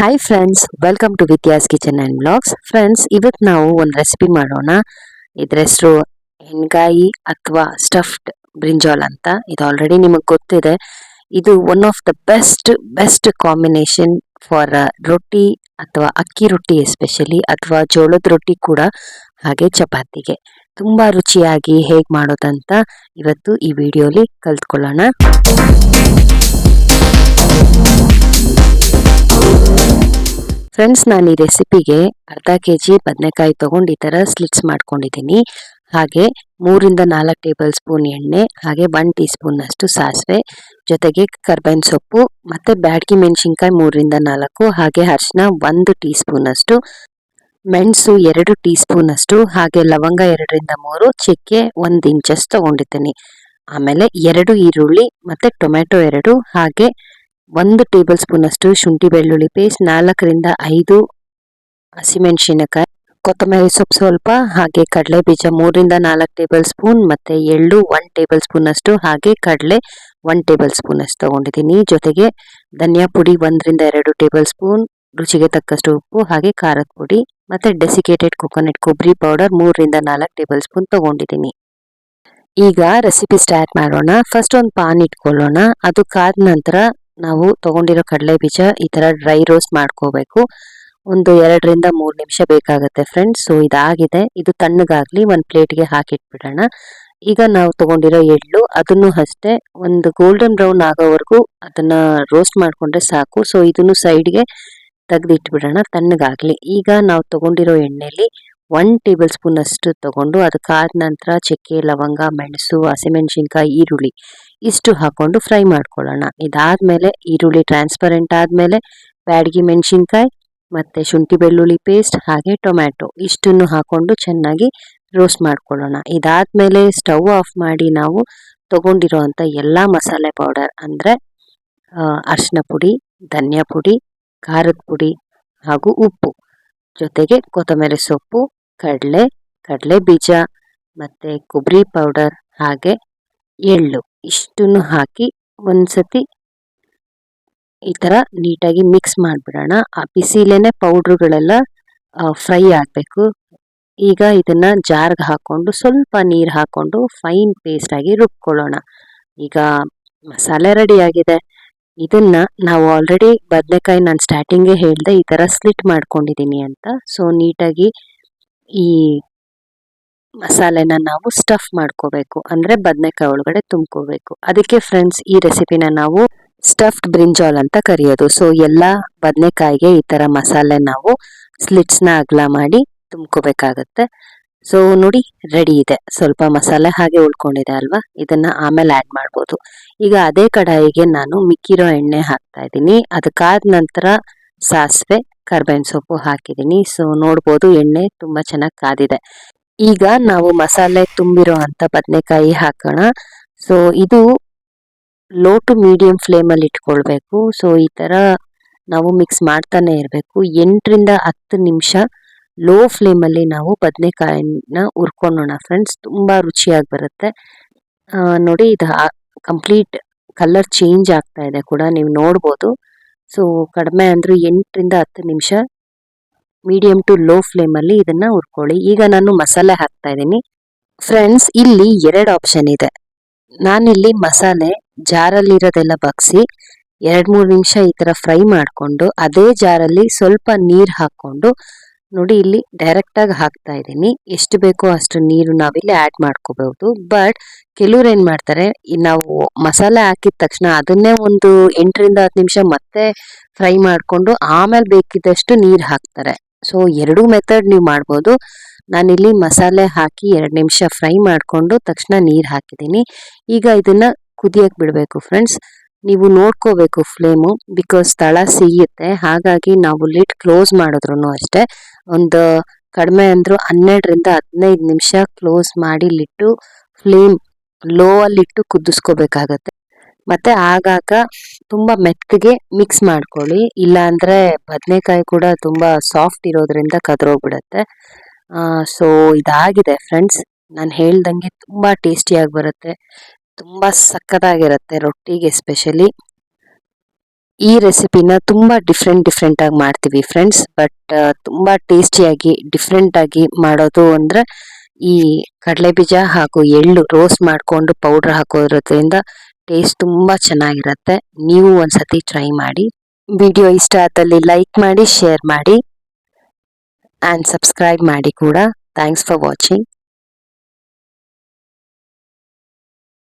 Hi friends, welcome to Vidya's kitchen and blogs. Friends, ಇವತ್ತು ನಾವು ಒಂದು ರೆಸಿಪಿ ಮಾಡೋಣ. ಇದ್ರ ಹೆಸರು ಹೆಣ್ಗಾಯಿ ಅಥವಾ ಸ್ಟಫ್ಡ್ ಬ್ರಿಂಜಾಲ್ ಅಂತ. ಇದು ಆಲ್ರೆಡಿ ನಿಮಗೆ ಗೊತ್ತಿದೆ. ಇದು one of the best combination for ರೊಟ್ಟಿ ಅಥವಾ ಅಕ್ಕಿ ರೊಟ್ಟಿ ಎಸ್ಪೆಷಲಿ, ಅಥವಾ ಜೋಳದ ರೊಟ್ಟಿ ಕೂಡ, ಹಾಗೆ ಚಪಾತಿಗೆ ತುಂಬ ರುಚಿಯಾಗಿ ಹೇಗೆ ಮಾಡೋದಂತ ಇವತ್ತು ಈ ವಿಡಿಯೋಲಿ ಕಲ್ತ್ಕೊಳ್ಳೋಣ. ಫ್ರೆಂಡ್ಸ್, ನಾನು ಈ ರೆಸಿಪಿಗೆ ಅರ್ಧ ಕೆಜಿ ಬದನೆಕಾಯಿ ತೊಗೊಂಡು ಈ ಥರ ಸ್ಲಿಟ್ಸ್ ಮಾಡ್ಕೊಂಡಿದ್ದೀನಿ. ಹಾಗೆ 3-4 ಟೇಬಲ್ ಸ್ಪೂನ್ ಎಣ್ಣೆ, ಹಾಗೆ 1 ಟೀ ಸ್ಪೂನ್ನಷ್ಟು ಸಾಸಿವೆ, ಜೊತೆಗೆ ಕರ್ಬೇವಿನ ಸೊಪ್ಪು ಮತ್ತು ಬ್ಯಾಡಗಿ ಮೆಣಸಿನ್ಕಾಯಿ 3-4, ಹಾಗೆ ಅರಿಶಿನ 1 ಟೀ ಸ್ಪೂನಷ್ಟು, ಮೆಣಸು 2 ಟೀ ಸ್ಪೂನಷ್ಟು, ಹಾಗೆ ಲವಂಗ 2-3, ಚಕ್ಕೆ 1 ಇಂಚಷ್ಟು ತೊಗೊಂಡಿದ್ದೀನಿ. ಆಮೇಲೆ 2 ಈರುಳ್ಳಿ ಮತ್ತು ಟೊಮೆಟೊ 2, ಹಾಗೆ 1 ಟೇಬಲ್ ಸ್ಪೂನಷ್ಟು ಶುಂಠಿ ಬೆಳ್ಳುಳ್ಳಿ ಪೇಸ್ಟ್, 4-5 ಹಸಿಮೆಣಸಿನಕಾಯಿ, ಕೊತ್ತಂಬರಿ ಸೊಪ್ಪು ಸ್ವಲ್ಪ, ಹಾಗೆ ಕಡಲೆ ಬೀಜ 3-4 ಟೇಬಲ್ ಸ್ಪೂನ್, ಮತ್ತು ಎಳ್ಳು 1 ಟೇಬಲ್ ಸ್ಪೂನಷ್ಟು, ಹಾಗೆ ಕಡಲೆ 1 ಟೇಬಲ್ ಸ್ಪೂನಷ್ಟು ತೊಗೊಂಡಿದ್ದೀನಿ. ಜೊತೆಗೆ ಧನಿಯಾ ಪುಡಿ 1-2 ಟೇಬಲ್ ಸ್ಪೂನ್, ರುಚಿಗೆ ತಕ್ಕಷ್ಟು ಉಪ್ಪು, ಹಾಗೆ ಖಾರದ ಪುಡಿ ಮತ್ತು ಡೆಸಿಕೇಟೆಡ್ ಕೊಕೊನಟ್ ಕೊಬ್ಬರಿ ಪೌಡರ್ 3-4 ಟೇಬಲ್ ಸ್ಪೂನ್ ತೊಗೊಂಡಿದ್ದೀನಿ. ಈಗ ರೆಸಿಪಿ ಸ್ಟಾರ್ಟ್ ಮಾಡೋಣ. ಫಸ್ಟ್ ಒಂದು ಪಾನ್ ಇಟ್ಕೊಳ್ಳೋಣ. ಅದು ಕಾದ ನಂತರ ನಾವು ತೊಗೊಂಡಿರೋ ಕಡಲೆ ಬೀಜ ಈ ಥರ ಡ್ರೈ ರೋಸ್ಟ್ ಮಾಡ್ಕೋಬೇಕು. ಒಂದು 2-3 ನಿಮಿಷ ಬೇಕಾಗುತ್ತೆ ಫ್ರೆಂಡ್ಸ್. ಸೊ ಇದಾಗಿದೆ. ಇದು ತಣ್ಣಗಾಗಲಿ, ಒಂದು ಪ್ಲೇಟ್ಗೆ ಹಾಕಿಟ್ಬಿಡೋಣ. ಈಗ ನಾವು ತೊಗೊಂಡಿರೋ ಎಳ್ಳು, ಅದನ್ನು ಅಷ್ಟೇ ಒಂದು ಗೋಲ್ಡನ್ ಬ್ರೌನ್ ಆಗೋವರೆಗೂ ಅದನ್ನು ರೋಸ್ಟ್ ಮಾಡಿಕೊಂಡ್ರೆ ಸಾಕು. ಸೊ ಇದನ್ನು ಸೈಡ್ಗೆ ತೆಗೆದಿಟ್ಬಿಡೋಣ, ತಣ್ಣಗಾಗಲಿ. ಈಗ ನಾವು ತೊಗೊಂಡಿರೋ ಎಣ್ಣೆಯಲ್ಲಿ 1 ಟೇಬಲ್ ಸ್ಪೂನ್ ಅಷ್ಟು ತೊಗೊಂಡು, ಅದಕ್ಕಾದ ನಂತರ ಚಕ್ಕೆ, ಲವಂಗ, ಮೆಣಸು, ಹಸಿಮೆಣಸಿನ್ಕಾಯಿ, ಈರುಳ್ಳಿ ಇಷ್ಟು ಹಾಕ್ಕೊಂಡು ಫ್ರೈ ಮಾಡ್ಕೊಳ್ಳೋಣ. ಇದಾದಮೇಲೆ ಈರುಳ್ಳಿ ಟ್ರಾನ್ಸ್ಪರೆಂಟ್ ಆದಮೇಲೆ ಬ್ಯಾಡಗಿ ಮೆಣಸಿನ್ಕಾಯಿ ಮತ್ತು ಶುಂಠಿ ಬೆಳ್ಳುಳ್ಳಿ ಪೇಸ್ಟ್, ಹಾಗೆ ಟೊಮ್ಯಾಟೊ ಇಷ್ಟನ್ನು ಹಾಕ್ಕೊಂಡು ಚೆನ್ನಾಗಿ ರೋಸ್ಟ್ ಮಾಡ್ಕೊಳ್ಳೋಣ. ಇದಾದಮೇಲೆ ಸ್ಟವ್ ಆಫ್ ಮಾಡಿ ನಾವು ತೊಗೊಂಡಿರೋ ಅಂಥ ಎಲ್ಲ ಮಸಾಲೆ ಪೌಡರ್ ಅಂದರೆ ಅರಿಶಿನ ಪುಡಿ, ಧನಿಯಾ ಪುಡಿ, ಖಾರದ ಪುಡಿ ಹಾಗೂ ಉಪ್ಪು, ಜೊತೆಗೆ ಕೊತ್ತಂಬರಿ ಸೊಪ್ಪು, ಕಡಲೆ ಬೀಜ ಮತ್ತು ಕೊಬ್ಬರಿ ಪೌಡರ್, ಹಾಗೆ ಎಳ್ಳು ಇಷ್ಟನ್ನು ಹಾಕಿ ಒಂದ್ಸತಿ ಈ ಥರ ನೀಟಾಗಿ ಮಿಕ್ಸ್ ಮಾಡಿಬಿಡೋಣ. ಆ ಬಿಸಿಲೇನೆ ಪೌಡ್ರುಗಳೆಲ್ಲ ಫ್ರೈ ಆಗಬೇಕು. ಈಗ ಇದನ್ನು ಜಾರ್ಗೆ ಹಾಕ್ಕೊಂಡು ಸ್ವಲ್ಪ ನೀರು ಹಾಕ್ಕೊಂಡು ಫೈನ್ ಪೇಸ್ಟಾಗಿ ರುಬ್ಕೊಳ್ಳೋಣ. ಈಗ ಮಸಾಲೆ ರೆಡಿಯಾಗಿದೆ. ಇದನ್ನು ನಾವು ಆಲ್ರೆಡಿ ಬದನೆಕಾಯಿ ನಾನು ಸ್ಟಾರ್ಟಿಂಗೇ ಹೇಳಿದೆ ಈ ಥರ ಸ್ಲಿಟ್ ಮಾಡ್ಕೊಂಡಿದ್ದೀನಿ ಅಂತ. ಸೊ ನೀಟಾಗಿ ಈ ಮಸಾಲೆನ ನಾವು ಸ್ಟಫ್ ಮಾಡ್ಕೋಬೇಕು, ಅಂದರೆ ಬದನೆಕಾಯಿ ಒಳಗಡೆ ತುಂಬ್ಕೋಬೇಕು. ಅದಕ್ಕೆ ಫ್ರೆಂಡ್ಸ್, ಈ ರೆಸಿಪಿನ ನಾವು ಸ್ಟಫ್ಡ್ ಬ್ರಿಂಜಾಲ್ ಅಂತ ಕರೆಯೋದು. ಸೊ ಎಲ್ಲ ಬದನೆಕಾಯಿಗೆ ಈ ಥರ ಮಸಾಲೆ ನಾವು ಸ್ಲಿಟ್ಸ್ನ ಅಗಲ ಮಾಡಿ ತುಂಬ್ಕೋಬೇಕಾಗತ್ತೆ. ಸೊ ನೋಡಿ, ರೆಡಿ ಇದೆ. ಸ್ವಲ್ಪ ಮಸಾಲೆ ಹಾಗೆ ಉಳ್ಕೊಂಡಿದೆ ಅಲ್ವಾ, ಇದನ್ನು ಆಮೇಲೆ ಆ್ಯಡ್ ಮಾಡ್ಬೋದು. ಈಗ ಅದೇ ಕಡಾಯಿಗೆ ನಾನು ಮಿಕ್ಕಿರೋ ಎಣ್ಣೆ ಹಾಕ್ತಾ ಇದ್ದೀನಿ. ಅದಕ್ಕಾದ ನಂತರ ಸಾಸಿವೆ, ಕರ್ಬೇವಿನ ಸೊಪ್ಪು ಹಾಕಿದ್ದೀನಿ. ಸೊ ನೋಡ್ಬೋದು, ಎಣ್ಣೆ ತುಂಬ ಚೆನ್ನಾಗಿ ಕಾದಿದೆ. ಈಗ ನಾವು ಮಸಾಲೆ ತುಂಬಿರೋ ಅಂಥ ಬದನೆಕಾಯಿ ಹಾಕೋಣ. ಸೊ ಇದು ಲೋ ಟು ಮೀಡಿಯಂ ಫ್ಲೇಮಲ್ಲಿ ಇಟ್ಕೊಳ್ಬೇಕು. ಸೊ ಈ ಥರ ನಾವು ಮಿಕ್ಸ್ ಮಾಡ್ತಾನೆ ಇರಬೇಕು. 8-10 ನಿಮಿಷ ಲೋ ಫ್ಲೇಮಲ್ಲಿ ನಾವು ಬದನೆಕಾಯಿನ ಹುರ್ಕೊಳ್ಳೋಣ ಫ್ರೆಂಡ್ಸ್. ತುಂಬ ರುಚಿಯಾಗಿ ಬರುತ್ತೆ. ನೋಡಿ, ಇದು ಕಂಪ್ಲೀಟ್ ಕಲರ್ ಚೇಂಜ್ ಆಗ್ತಾ ಇದೆ ಕೂಡ ನೀವು ನೋಡ್ಬೋದು. ಸೊ ಕಡಿಮೆ ಅಂದರೂ 8-10 ನಿಮಿಷ ಮೀಡಿಯಂ ಟು ಲೋ ಫ್ಲೇಮಲ್ಲಿ ಇದನ್ನು ಹುರ್ಕೊಳ್ಳಿ. ಈಗ ನಾನು ಮಸಾಲೆ ಹಾಕ್ತಾ ಇದ್ದೀನಿ ಫ್ರೆಂಡ್ಸ್. ಇಲ್ಲಿ 2 ಆಪ್ಷನ್ ಇದೆ. ನಾನಿಲ್ಲಿ ಮಸಾಲೆ ಜಾರಲ್ಲಿರೋದೆಲ್ಲ ಬಗ್ಸಿ 2-3 ನಿಮಿಷ ಈ ಥರ ಫ್ರೈ ಮಾಡಿಕೊಂಡು ಅದೇ ಜಾರಲ್ಲಿ ಸ್ವಲ್ಪ ನೀರು ಹಾಕ್ಕೊಂಡು, ನೋಡಿ ಇಲ್ಲಿ ಡೈರೆಕ್ಟಾಗಿ ಹಾಕ್ತಾ ಇದ್ದೀನಿ. ಎಷ್ಟು ಬೇಕೋ ಅಷ್ಟು ನೀರು ನಾವಿಲ್ಲಿ ಆ್ಯಡ್ ಮಾಡ್ಕೋಬಹುದು. ಬಟ್ ಕೆಲವ್ರು ಏನು ಮಾಡ್ತಾರೆ, ನಾವು ಮಸಾಲೆ ಹಾಕಿದ ತಕ್ಷಣ ಅದನ್ನೇ ಒಂದು 8-10 ನಿಮಿಷ ಮತ್ತೆ ಫ್ರೈ ಮಾಡಿಕೊಂಡು ಆಮೇಲೆ ಬೇಕಿದ್ದಷ್ಟು ನೀರು ಹಾಕ್ತಾರೆ. ಸೊ 2 ಮೆಥಡ್ ನೀವು ಮಾಡ್ಬೋದು. ನಾನಿಲ್ಲಿ ಮಸಾಲೆ ಹಾಕಿ 2 ನಿಮಿಷ ಫ್ರೈ ಮಾಡಿಕೊಂಡು ತಕ್ಷಣ ನೀರು ಹಾಕಿದ್ದೀನಿ. ಈಗ ಇದನ್ನು ಕುದಿಯಕ್ಕೆ ಬಿಡಬೇಕು ಫ್ರೆಂಡ್ಸ್. ನೀವು ನೋಡ್ಕೋಬೇಕು ಫ್ಲೇಮು, ಬಿಕಾಸ್ ತಳ ಸಿಹಿಯುತ್ತೆ. ಹಾಗಾಗಿ ನಾವು ಲಿಡ್ ಕ್ಲೋಸ್ ಮಾಡಿದ್ರು ಅಷ್ಟೇ ಒಂದು ಕಡಿಮೆ ಅಂದರೂ 12-15 ನಿಮಿಷ ಕ್ಲೋಸ್ ಮಾಡಿ ಲಿಟ್ಟು ಫ್ಲೇಮ್ ಲೋ ಅಲ್ಲಿಟ್ಟು ಕುದಿಸ್ಕೋಬೇಕಾಗತ್ತೆ. ಮತ್ತು ಆಗಾಗ ತುಂಬ ಮೆತ್ತಗೆ ಮಿಕ್ಸ್ ಮಾಡ್ಕೊಳ್ಳಿ, ಇಲ್ಲಾಂದರೆ ಬದನೆಕಾಯಿ ಕೂಡ ತುಂಬ ಸಾಫ್ಟ್ ಇರೋದ್ರಿಂದ ಕದ್ರೋಗ್ಬಿಡುತ್ತೆ. ಸೊ ಇದಾಗಿದೆ ಫ್ರೆಂಡ್ಸ್. ನಾನು ಹೇಳ್ದಂಗೆ ತುಂಬ ಟೇಸ್ಟಿಯಾಗಿ ಬರುತ್ತೆ, ತುಂಬ ಸಕ್ಕತ್ತಾಗಿರುತ್ತೆ ರೊಟ್ಟಿಗೆ ಎಸ್ಪೆಷಲಿ. ಈ ರೆಸಿಪಿನ ತುಂಬ ಡಿಫ್ರೆಂಟ್ ಆಗಿ ಮಾಡ್ತೀವಿ ಫ್ರೆಂಡ್ಸ್. ಬಟ್ ತುಂಬ ಟೇಸ್ಟಿಯಾಗಿ ಡಿಫ್ರೆಂಟ್ ಆಗಿ ಮಾಡೋದು ಅಂದರೆ ಈ ಕಡಲೆ ಬೀಜ ಹಾಗೂ ಎಳ್ಳು ರೋಸ್ಟ್ ಮಾಡಿಕೊಂಡು ಪೌಡ್ರ್ ಹಾಕೋದ್ರಿಂದ ಟೇಸ್ಟ್ ತುಂಬ ಚೆನ್ನಾಗಿರುತ್ತೆ. ನೀವು ಒಂದ್ಸತಿ ಟ್ರೈ ಮಾಡಿ. ವಿಡಿಯೋ ಇಷ್ಟ ಆದಲ್ಲಿ ಲೈಕ್ ಮಾಡಿ, ಶೇರ್ ಮಾಡಿ ಆ್ಯಂಡ್ ಸಬ್ಸ್ಕ್ರೈಬ್ ಮಾಡಿ ಕೂಡ. Thanks for watching.